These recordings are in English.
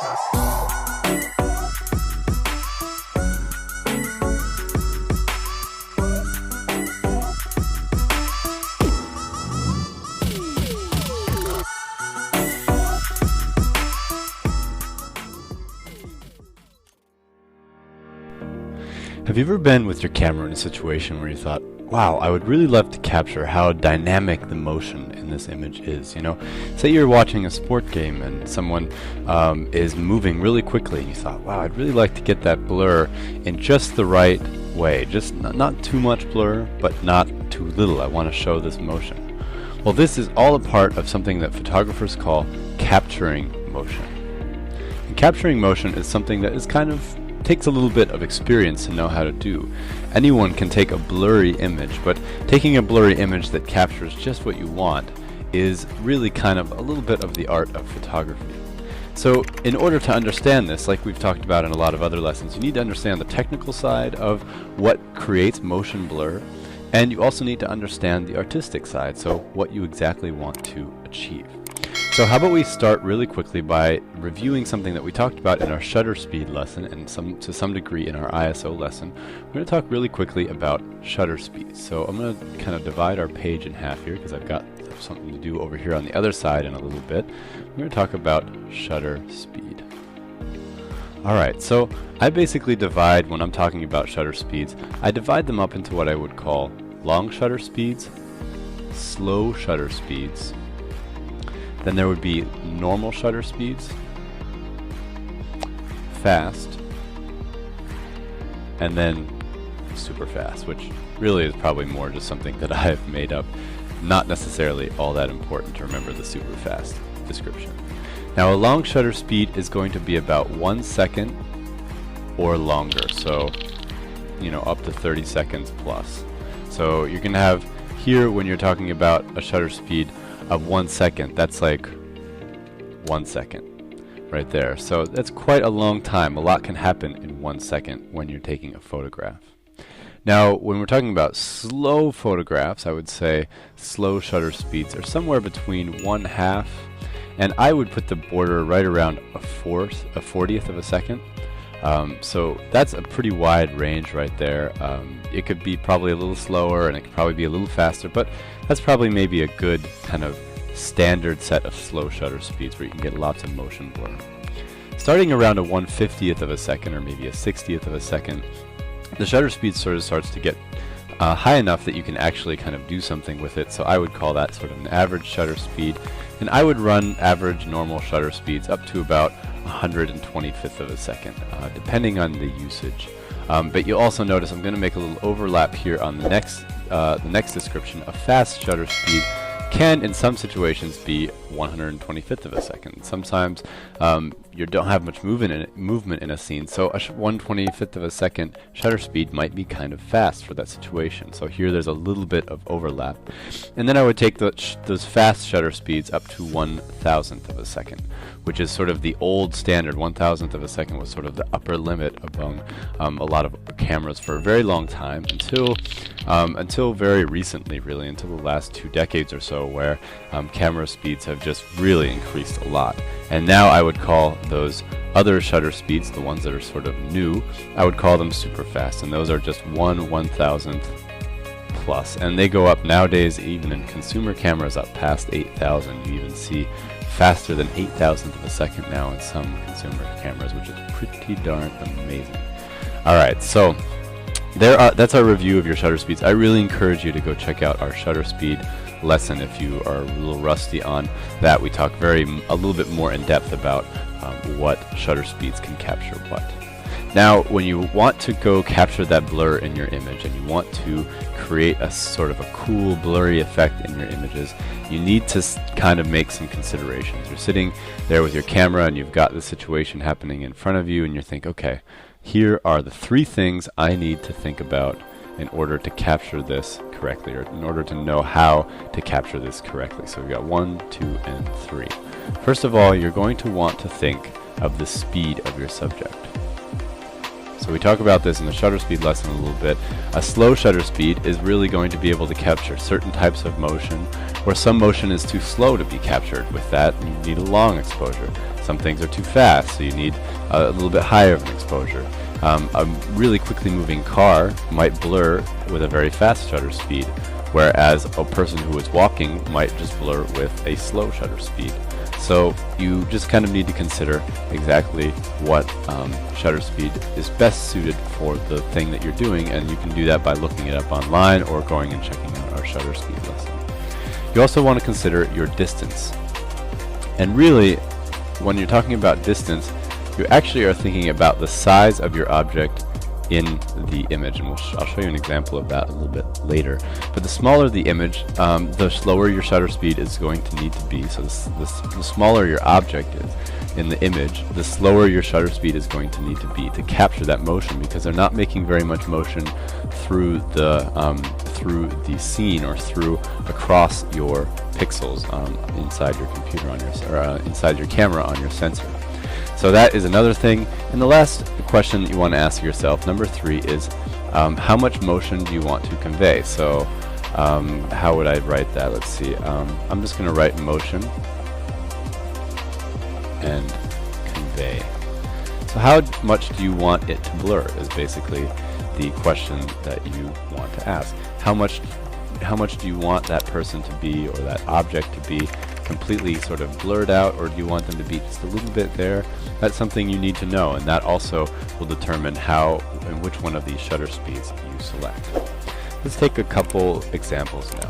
Have you ever been with your camera in a situation where you thought, wow, I would really love to capture how dynamic the motion in this image is? You know, say you're watching a sport game and someone is moving really quickly. You thought, wow, I'd really like to get that blur in just the right way. Just not too much blur, but not too little. I want to show this motion. Well, this is all a part of something that photographers call capturing motion. And capturing motion is something that is kind of takes a little bit of experience to know how to do. Anyone can take a blurry image, but taking a blurry image that captures just what you want is really kind of a little bit of the art of photography. So in order to understand this, like we've talked about in a lot of other lessons, you need to understand the technical side of what creates motion blur, and you also need to understand the artistic side, so what you exactly want to achieve. So how about we start really quickly by reviewing something that we talked about in our shutter speed lesson and to some degree in our ISO lesson. We're going to talk really quickly about shutter speed. So I'm going to kind of divide our page in half here because I've got something to do over here on the other side in a little bit. We're going to talk about shutter speed. Alright, so I basically divide, when I'm talking about shutter speeds, I divide them up into what I would call long shutter speeds, slow shutter speeds, then there would be normal shutter speeds, fast, and then super fast, which really is probably more just something that I've made up. Not necessarily all that important to remember the super fast description. Now a long shutter speed is going to be about 1 second or longer, so you know, up to 30 seconds plus. So you can have here, when you're talking about a shutter speed of 1 second, that's like 1 second right there. So that's quite a long time. A lot can happen in 1 second when you're taking a photograph. Now, when we're talking about slow photographs, I would say slow shutter speeds are somewhere between 1/2, and I would put the border right around a 40th of a second. So that's a pretty wide range right there. It could be probably a little slower and it could probably be a little faster, but that's probably maybe a good kind of standard set of slow shutter speeds where you can get lots of motion blur. Starting around a 1/50th of a second or maybe a 60th of a second, the shutter speed sort of starts to get high enough that you can actually kind of do something with it. So I would call that sort of an average shutter speed, and I would run average normal shutter speeds up to about 125th of a second, depending on the usage. But you'll also notice I'm going to make a little overlap here on the next description. A fast shutter speed can, in some situations, be 125th of a second. Sometimes you don't have much movement in a scene, so a 125th of a second shutter speed might be kind of fast for that situation. So here there's a little bit of overlap. And then I would take those fast shutter speeds up to 1,000th of a second, which is sort of the old standard. 1,000th of a second was sort of the upper limit among a lot of cameras for a very long time, until very recently, really, until the last 2 decades or so, where camera speeds have just really increased a lot. And now I would call those other shutter speeds, the ones that are sort of new, I would call them super fast, and those are just 1/1000th plus. And they go up nowadays, even in consumer cameras, up past 8,000. You even see faster than 8,000th of a second now in some consumer cameras, which is pretty darn amazing. Alright, so that's our review of your shutter speeds. I really encourage you to go check out our shutter speed lesson if you are a little rusty on that. We talk a little bit more in depth about what shutter speeds can capture what. Now, when you want to go capture that blur in your image and you want to create a sort of a cool blurry effect in your images, you need to kind of make some considerations. You're sitting there with your camera and you've got the situation happening in front of you, and you think, okay, here are the 3 things I need to think about in order to capture this correctly, or in order to know how to capture this correctly. So we've got 1, 2, and 3. First of all, you're going to want to think of the speed of your subject. So we talk about this in the shutter speed lesson a little bit. A slow shutter speed is really going to be able to capture certain types of motion, where some motion is too slow to be captured. With that, you need a long exposure. Some things are too fast, so you need a little bit higher of an exposure. A really quickly moving car might blur with a very fast shutter speed, whereas a person who is walking might just blur with a slow shutter speed. So you just kind of need to consider exactly what shutter speed is best suited for the thing that you're doing, and you can do that by looking it up online or going and checking out our shutter speed lesson. You also want to consider your distance. And really, when you're talking about distance, you actually are thinking about the size of your object in the image, and I'll show you an example of that a little bit later. But the smaller the image, the slower your shutter speed is going to need to be. So the smaller your object is in the image, the slower your shutter speed is going to need to be to capture that motion, because they're not making very much motion through the scene or across your pixels inside your computer inside your camera on your sensor. So that is another thing. And the last question that you want to ask yourself, number 3, is how much motion do you want to convey? So how would I write that? Let's see. I'm just going to write motion and convey. So how much do you want it to blur is basically the question that you want to ask. How much do you want that person to be, or that object to be, completely sort of blurred out, or do you want them to be just a little bit there? That's something you need to know, and that also will determine how and which one of these shutter speeds you select. Let's take a couple examples now.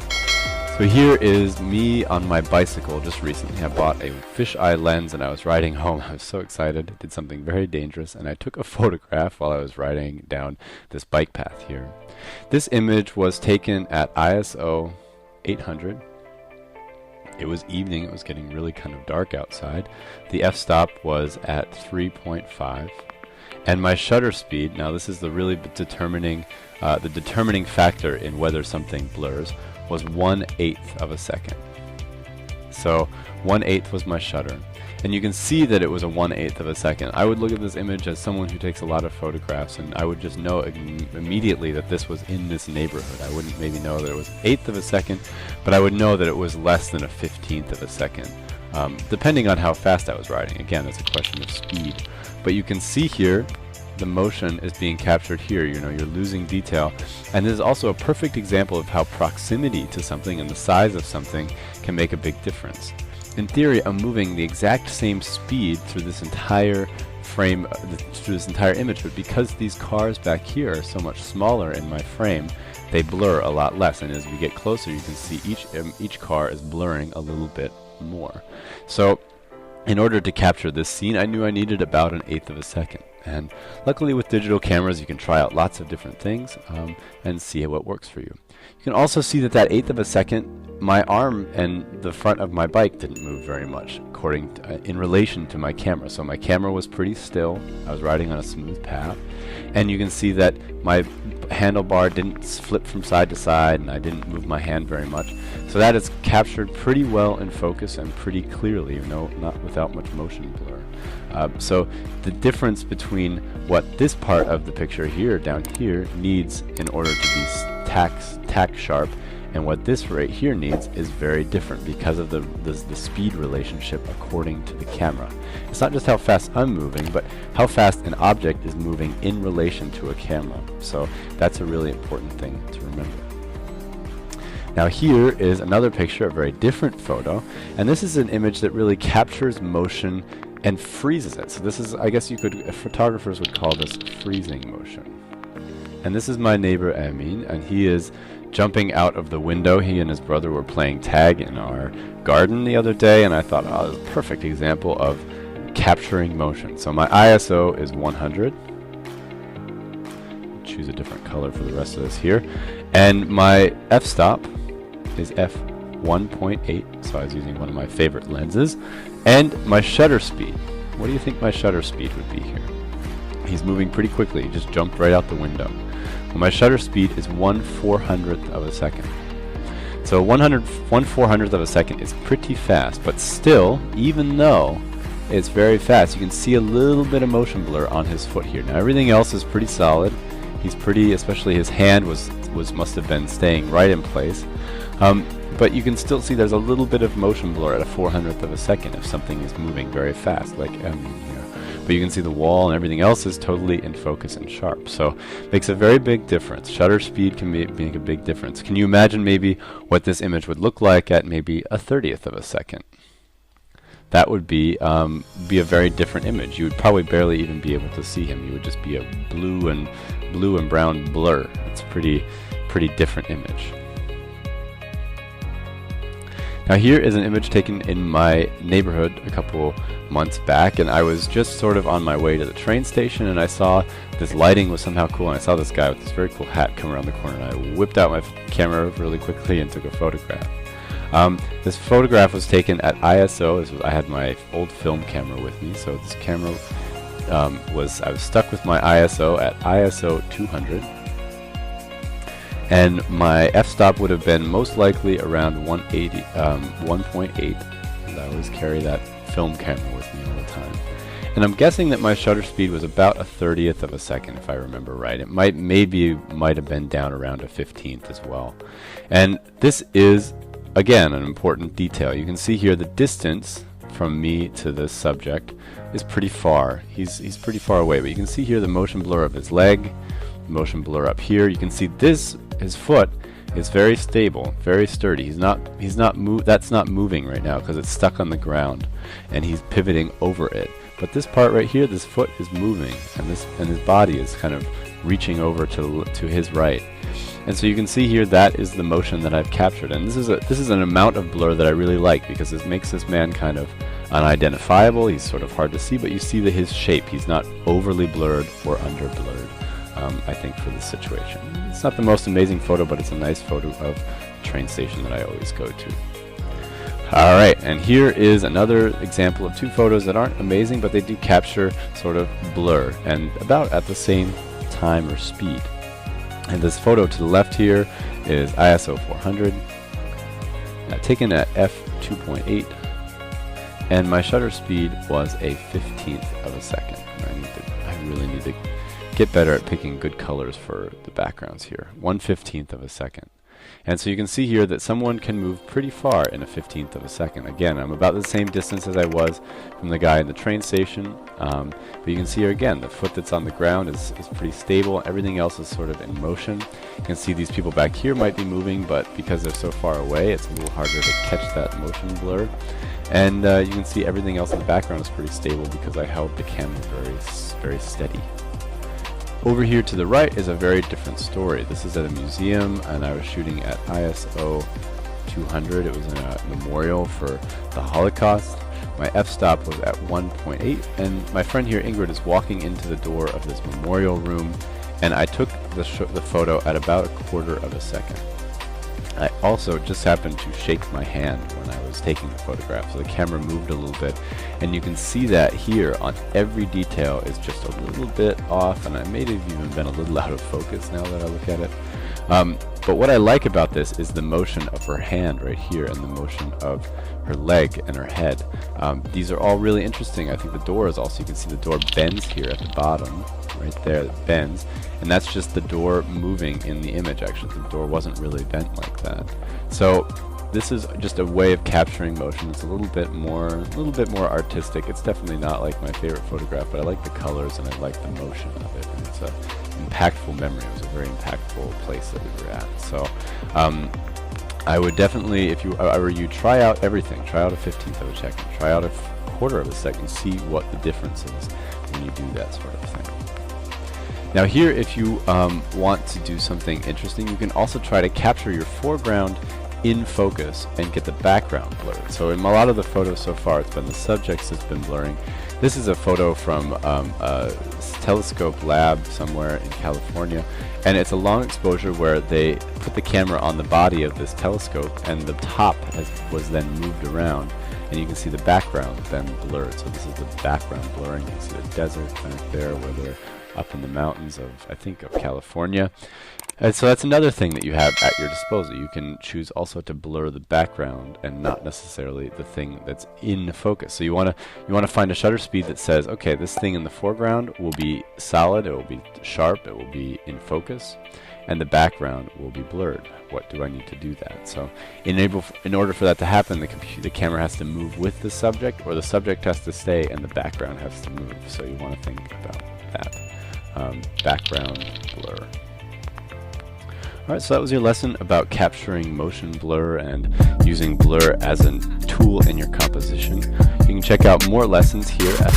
So here is me on my bicycle. Just recently I bought a fisheye lens and I was riding home. I was so excited. I did something very dangerous, and I took a photograph while I was riding down this bike path here. This image was taken at ISO 800. It was evening. It was getting really kind of dark outside. The f-stop was at 3.5. And my shutter speed, now this is the really determining factor in whether something blurs, was 1/8 of a second. So 1/8 was my shutter. And you can see that it was a 1/8 of a second. I would look at this image as someone who takes a lot of photographs, and I would just know immediately that this was in this neighborhood. I wouldn't maybe know that it was 1/8 of a second, but I would know that it was less than a 15th of a second, depending on how fast I was riding. Again, it's a question of speed. But you can see here, the motion is being captured here. You know, you're losing detail. And this is also a perfect example of how proximity to something and the size of something can make a big difference. In theory, I'm moving the exact same speed through this entire frame, through this entire image, but because these cars back here are so much smaller in my frame, they blur a lot less. And as we get closer, you can see each car is blurring a little bit more. So in order to capture this scene, I knew I needed about 1/8 of a second. And luckily with digital cameras, you can try out lots of different things and see what works for you. You can also see that 1/8 of a second, my arm and the front of my bike didn't move very much in relation to my camera. So my camera was pretty still. I was riding on a smooth path. And you can see that my handlebar didn't flip from side to side, and I didn't move my hand very much. So that is captured pretty well in focus and pretty clearly, you know, not without much motion blur. So the difference between what this part of the picture here, down here, needs in order to be tack sharp, and what this right here needs is very different because of the speed relationship according to the camera. It's not just how fast I'm moving, but how fast an object is moving in relation to a camera. So that's a really important thing to remember. Now here is another picture, a very different photo, and this is an image that really captures motion and freezes it. So this is, I guess photographers would call this freezing motion. And this is my neighbor Amin, and he is jumping out of the window. He and his brother were playing tag in our garden the other day, and I thought, oh, this is a perfect example of capturing motion. So my ISO is 100. Choose a different color for the rest of this here. And my f-stop is f1.8, so I was using one of my favorite lenses. And my shutter speed, what do you think my shutter speed would be here? He's moving pretty quickly, he just jumped right out the window. Well, my shutter speed is 1/400th of a second. So 1/400th of a second is pretty fast, but still, even though it's very fast, you can see a little bit of motion blur on his foot here. Now everything else is pretty solid. He's pretty, especially his hand must have been staying right in place. but you can still see there's a little bit of motion blur at a 400th of a second if something is moving very fast, like here. But you can see the wall and everything else is totally in focus and sharp. So it makes a very big difference. Shutter speed can make a big difference. Can you imagine maybe what this image would look like at maybe a 30th of a second? That would be a very different image. You would probably barely even be able to see him. You would just be a blue and brown blur. It's a pretty different image. Now here is an image taken in my neighborhood a couple months back, and I was just sort of on my way to the train station, and I saw this lighting was somehow cool, and I saw this guy with this very cool hat come around the corner, and I whipped out my camera really quickly and took a photograph. This photograph was taken at ISO. I had my old film camera with me, so this camera I was stuck with my ISO at ISO 200. And my f-stop would have been most likely around 1.8. And I always carry that film camera with me all the time. And I'm guessing that my shutter speed was about a 30th of a second, if I remember right. It might have been down around a 15th as well. And this is, again, an important detail. You can see here the distance from me to this subject is pretty far. He's pretty far away, but you can see here the motion blur of his leg, motion blur up here. You can see his foot is very stable, very sturdy. That's not moving right now because it's stuck on the ground, and he's pivoting over it. But this part right here, this foot is moving, and his body is kind of reaching over to his right. And so you can see here that is the motion that I've captured, and this is an amount of blur that I really like because it makes this man kind of unidentifiable. He's sort of hard to see, but you see his shape. He's not overly blurred or under blurred. I think for this situation. It's not the most amazing photo, but it's a nice photo of the train station that I always go to. Alright, and here is another example of two photos that aren't amazing, but they do capture sort of blur, and about at the same time or speed. And this photo to the left here is ISO 400, taken at f2.8, and my shutter speed was a 15th of a second. I really need to get better at picking good colors for the backgrounds here. 1/15th of a second. And so you can see here that someone can move pretty far in a 15th of a second. Again, I'm about the same distance as I was from the guy in the train station. But you can see here again, the foot that's on the ground is pretty stable. Everything else is sort of in motion. You can see these people back here might be moving, but because they're so far away, it's a little harder to catch that motion blur. And you can see everything else in the background is pretty stable because I held the camera very steady. Over here to the right is a very different story. This is at a museum, and I was shooting at ISO 200. It was in a memorial for the Holocaust. My f-stop was at 1.8, and my friend here, Ingrid, is walking into the door of this memorial room, and I took the photo at about a quarter of a second. I also just happened to shake my hand when I was taking the photograph, so the camera moved a little bit, and you can see that here on every detail is just a little bit off, and I may have even been a little out of focus now that I look at it. But what I like about this is the motion of her hand right here and the motion of her leg and her head. These are all really interesting. I think the door is also, you can see the door bends here at the bottom, right there, it bends, and that's just the door moving in the image. Actually, the door wasn't really bent like that. So this is just a way of capturing motion. It's a little bit more artistic. It's definitely not like my favorite photograph, but I like the colors and I like the motion of it. And it's a impactful memory. It was a very impactful place that we were at. So I would definitely, if I were you, try out everything. Try out a 15th of a second. Try out a quarter of a second. See what the difference is when you do that sort of thing. Now here, if you want to do something interesting, you can also try to capture your foreground in focus and get the background blurred. So in a lot of the photos so far, it's been the subjects that's been blurring. This is a photo from a telescope lab somewhere in California, and it's a long exposure where they put the camera on the body of this telescope, and the top was then moved around, and you can see the background then blurred. So this is the background blurring. You can see the desert back there where they're up in the mountains of, I think, of California. And so that's another thing that you have at your disposal. You can choose also to blur the background and not necessarily the thing that's in focus. So you want to find a shutter speed that says, okay, this thing in the foreground will be solid, it will be sharp, it will be in focus. and the background will be blurred. What do I need to do that? So in order for that to happen, the camera has to move with the subject, or the subject has to stay and the background has to move. So you want to think about that. Background blur. Alright, so that was your lesson about capturing motion blur and using blur as a tool in your composition. You can check out more lessons here at